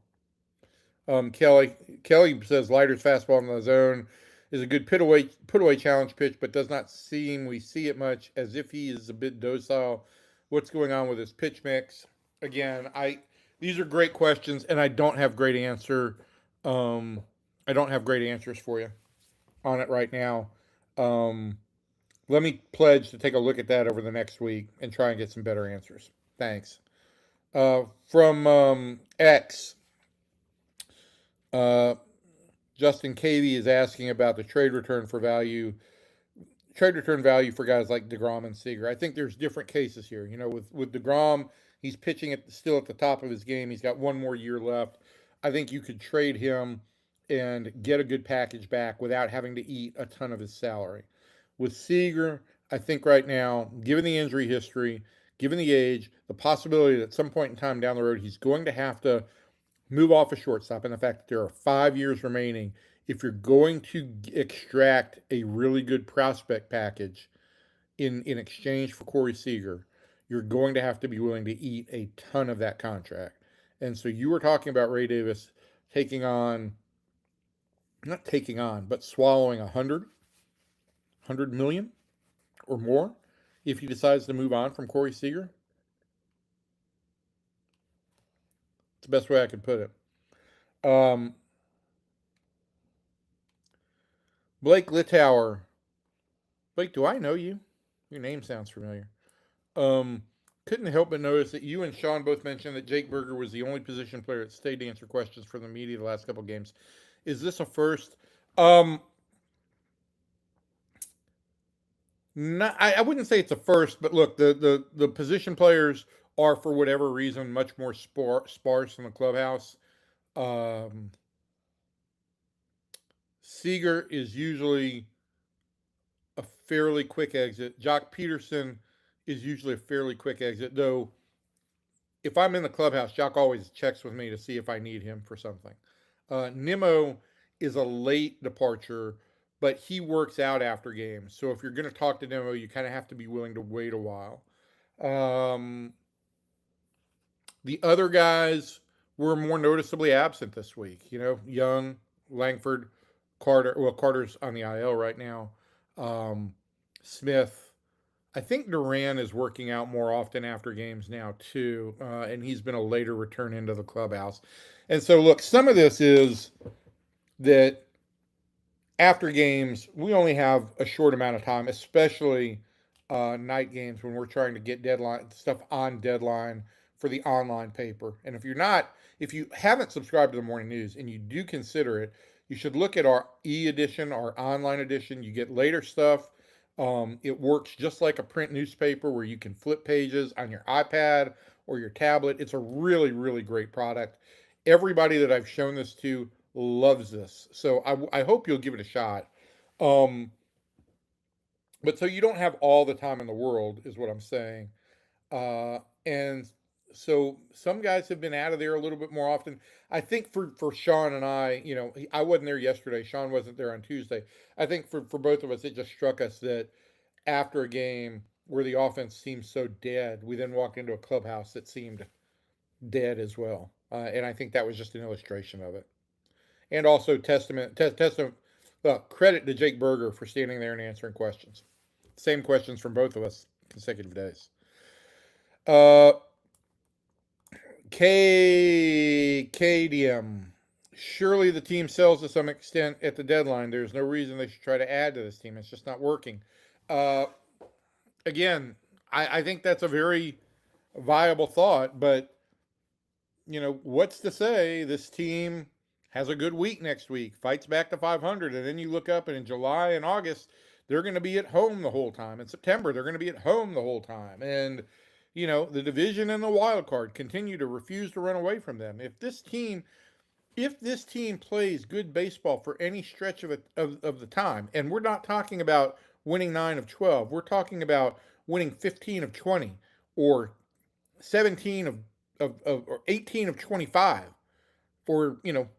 Kelly says Leiter's fastball in the zone is a good put away challenge pitch, but does not seem we see it much, as if he is a bit docile. What's going on with his pitch mix? Again, I these are great questions, and I don't have great answer. Um, I don't have great answers for you on it right now. Um, Let me pledge to take a look at that over the next week and try and get some better answers. Thanks. From X, uh, Justin Cavey is asking about the trade return value for guys like DeGrom and Seager. I think there's different cases here. You know, with DeGrom, he's pitching still at the top of his game. He's got one more year left. I think you could trade him and get a good package back without having to eat a ton of his salary. With Seager, I think right now, given the injury history, given the age, the possibility that at some point in time down the road he's going to have to move off a shortstop, and the fact that there are 5 years remaining, if you're going to extract a really good prospect package in exchange for Corey Seager, you're going to have to be willing to eat a ton of that contract. And so you were talking about Ray Davis taking on, not taking on, but swallowing 100 million or more if he decides to move on from Corey Seager. It's the best way I could put it. Blake Littauer. Blake, do I know you? Your name sounds familiar. Um, couldn't help but notice that you and Sean both mentioned that Jake Berger was the only position player that stayed to answer questions from the media the last couple of games. Is this a first? Um, Not, I wouldn't say it's a first, but look, the position players are, for whatever reason, much more sparse in the clubhouse. Um, Seager is usually a fairly quick exit. Jock Peterson is usually a fairly quick exit, though. If I'm in the clubhouse, Jock always checks with me to see if I need him for something. Nimmo is a late departure, but he works out after games. So if you're going to talk to Nimmo, you kind of have to be willing to wait a while. Um, the other guys were more noticeably absent this week. You know, Young, Langford, Carter. Well, Carter's on the IL right now. Um, Smith. I think Duran is working out more often after games now too, and he's been a later return into the clubhouse. And so, look, some of this is that after games, we only have a short amount of time, especially night games when we're trying to get deadline stuff on deadline for the online paper. And if you haven't subscribed to the morning news and you do consider it, you should look at our edition, our online edition. You get later stuff. It works just like a print newspaper where you can flip pages on your iPad or your tablet. It's a really, really great product. Everybody that I've shown this to loves this. So I hope you'll give it a shot. Um, but so you don't have all the time in the world, is what I'm saying. And so some guys have been out of there a little bit more often. I think for Sean and I, you know, I wasn't there yesterday. Sean wasn't there on Tuesday. I think for both of us, it just struck us that after a game where the offense seemed so dead, we then walked into a clubhouse that seemed dead as well. And I think that was just an illustration of it. And also credit to Jake Berger for standing there and answering questions. Same questions from both of us consecutive days. KDM. Surely the team sells to some extent at the deadline. There's no reason they should try to add to this team. It's just not working. Again, I think that's a very viable thought, but you know, what's to say this team has a good week next week, fights back to 500, and then you look up and in July and August, they're going to be at home the whole time. In September, they're going to be at home the whole time. And, the division and the wild card continue to refuse to run away from them. If this team plays good baseball for any stretch of the time, and we're not talking about winning 9 of 12, we're talking about winning 15 of 20 or 17 or 18 of 25 or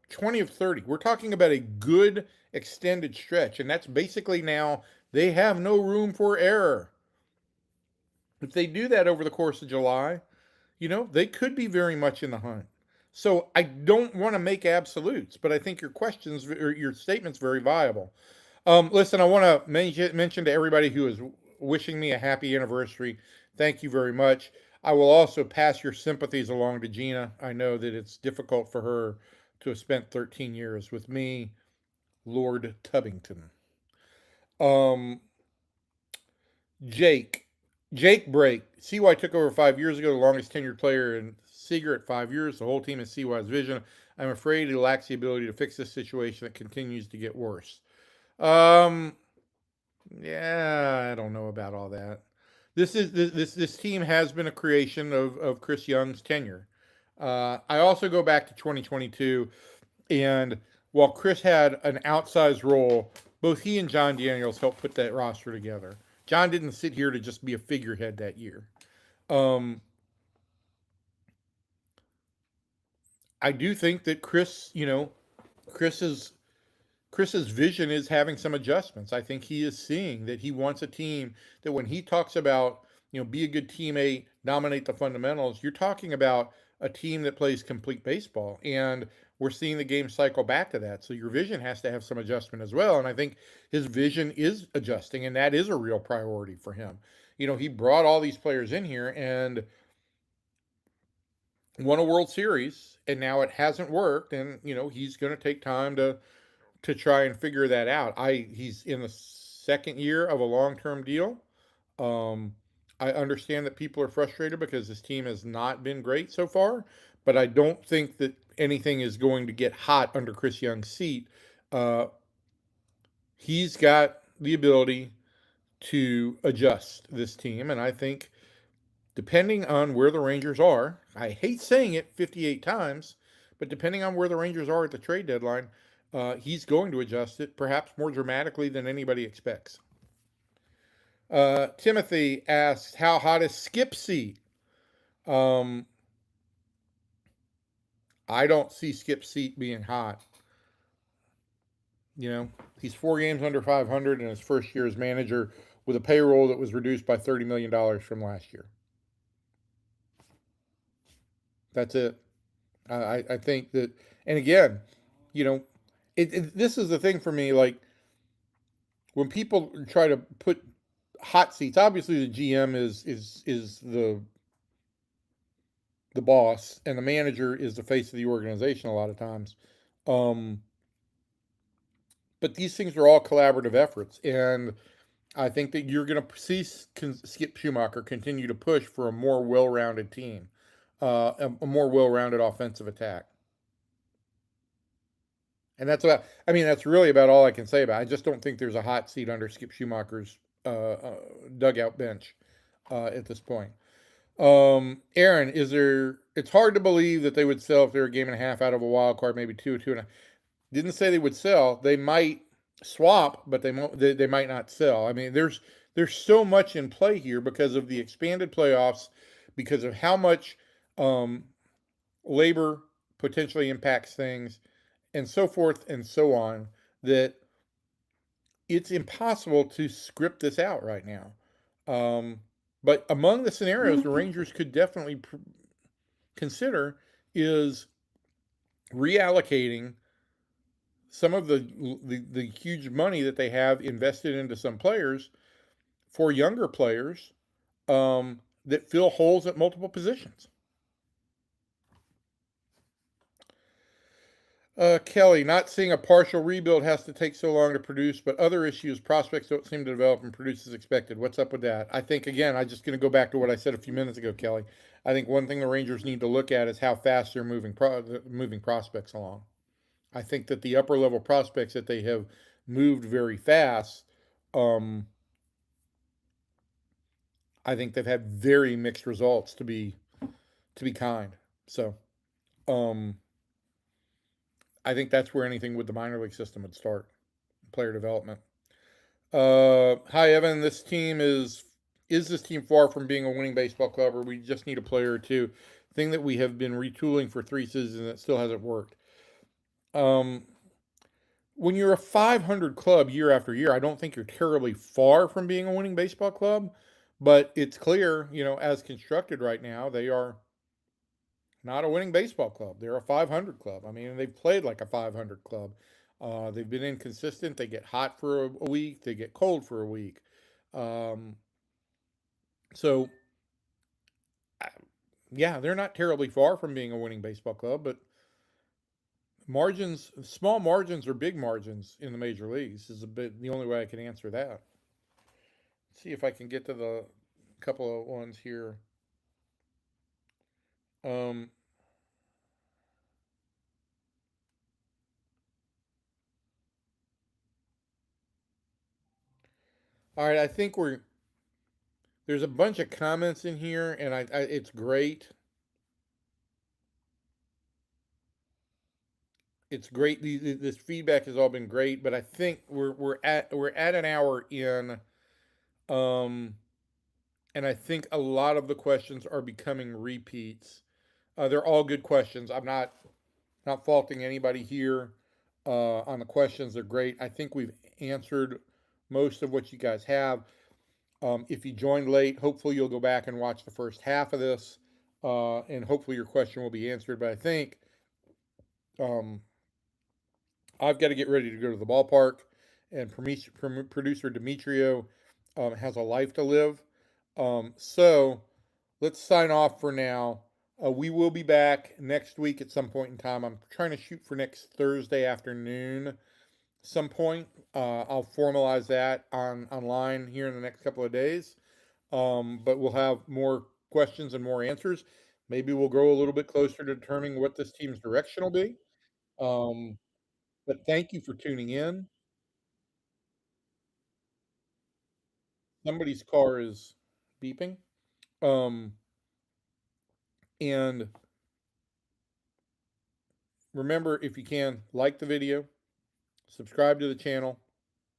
20 of 30. We're talking about a good extended stretch, and that's basically now they have no room for error. If they do that over the course of July, they could be very much in the hunt. So I don't want to make absolutes, but I think your questions or your statement's very viable. Listen, I want to mention to everybody who is wishing me a happy anniversary. Thank you very much. I will also pass your sympathies along to Gina. I know that it's difficult for her to have spent 13 years with me, Lord Tubbington. Um, Jake. Jake Break. CY took over 5 years ago, the longest tenured player in Seager at 5 years. The whole team is CY's vision. I'm afraid he lacks the ability to fix this situation that continues to get worse. Um, yeah, I don't know about all that. This team has been a creation of Chris Young's tenure. I also go back to 2022, and while Chris had an outsized role, both he and John Daniels helped put that roster together. John didn't sit here to just be a figurehead that year. Um, I do think that Chris's Chris's vision is having some adjustments. I think he is seeing that he wants a team that when he talks about, be a good teammate, dominate the fundamentals, you're talking about a team that plays complete baseball. And we're seeing the game cycle back to that. So your vision has to have some adjustment as well. And I think his vision is adjusting, and that is a real priority for him. He brought all these players in here and won a World Series, and now it hasn't worked. And, he's going to take time to try and figure that out. He's in the second year of a long-term deal. Um, I understand that people are frustrated because this team has not been great so far, but I don't think that anything is going to get hot under Chris Young's seat. Uh, he's got the ability to adjust this team, and I think depending on where the Rangers are, I hate saying it 58 times, but depending on where the Rangers are at the trade deadline, he's going to adjust it perhaps more dramatically than anybody expects. Timothy asks, how hot is Skip Seat? I don't see Skip Seat being hot. He's 4 games under 500 in his first year as manager with a payroll that was reduced by $30 million from last year. That's it. I think that, and again, this is the thing for me. Like when people try to put hot seats, obviously the GM is the boss, and the manager is the face of the organization a lot of times. But these things are all collaborative efforts, and I think that you're going to see Skip Schumacher continue to push for a more well-rounded team, a more well-rounded offensive attack. And that's really about all I can say about it. I just don't think there's a hot seat under Skip Schumacher's dugout bench at this point. Aaron, it's hard to believe that they would sell if they're a game and a half out of a wild card, maybe two and a. Didn't say they would sell. They might swap, but they might not sell. I mean, there's so much in play here because of the expanded playoffs, because of how much labor potentially impacts things, and so forth and so on, that it's impossible to script this out right now. But among the scenarios the Rangers could definitely consider is reallocating some of the huge money that they have invested into some players for younger players that fill holes at multiple positions. Kelly, not seeing a partial rebuild has to take so long to produce, but other issues, prospects don't seem to develop and produce as expected. What's up with that? I think, again, I'm just going to go back to what I said a few minutes ago, Kelly. I think one thing the Rangers need to look at is how fast they're moving prospects along. I think that the upper level prospects that they have moved very fast Um, I think they've had very mixed results to be kind. So, um, I think that's where anything with the minor league system would start, player development. Hi Evan, is this team far from being a winning baseball club, or we just need a player or two? Thing that we have been retooling for 3 seasons and it still hasn't worked. Um, when you're a 500 club year after year, I don't think you're terribly far from being a winning baseball club, but it's clear, as constructed right now, they are not a winning baseball club. They're a 500 club. I mean, they've played like a 500 club. They've been inconsistent. They get hot for a week, they get cold for a week. Um, so, yeah, they're not terribly far from being a winning baseball club, but small margins or big margins in the major leagues is a bit the only way I can answer that. See if I can get to the couple of ones here. Um, all right, I think there's a bunch of comments in here, and it's great. It's great. This feedback has all been great, but I think we're at an hour in, um, and I think a lot of the questions are becoming repeats. They're all good questions. I'm not faulting anybody here on the questions. They're great. I think we've answered most of what you guys have. If you joined late, hopefully you'll go back and watch the first half of this, and hopefully your question will be answered. But I think um, I've got to get ready to go to the ballpark, and producer Demetrio has a life to live. So let's sign off for now. We will be back next week at some point in time. I'm trying to shoot for next Thursday afternoon, some point. I'll formalize that online here in the next couple of days. But we'll have more questions and more answers. Maybe we'll grow a little bit closer to determining what this team's direction will be. Um, but thank you for tuning in. Somebody's car is beeping. Um, and remember, if you can, like the video, subscribe to the channel.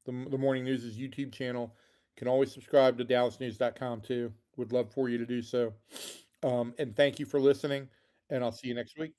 The Morning News' YouTube channel. You can always subscribe to DallasNews.com too. Would love for you to do so. And thank you for listening, and I'll see you next week.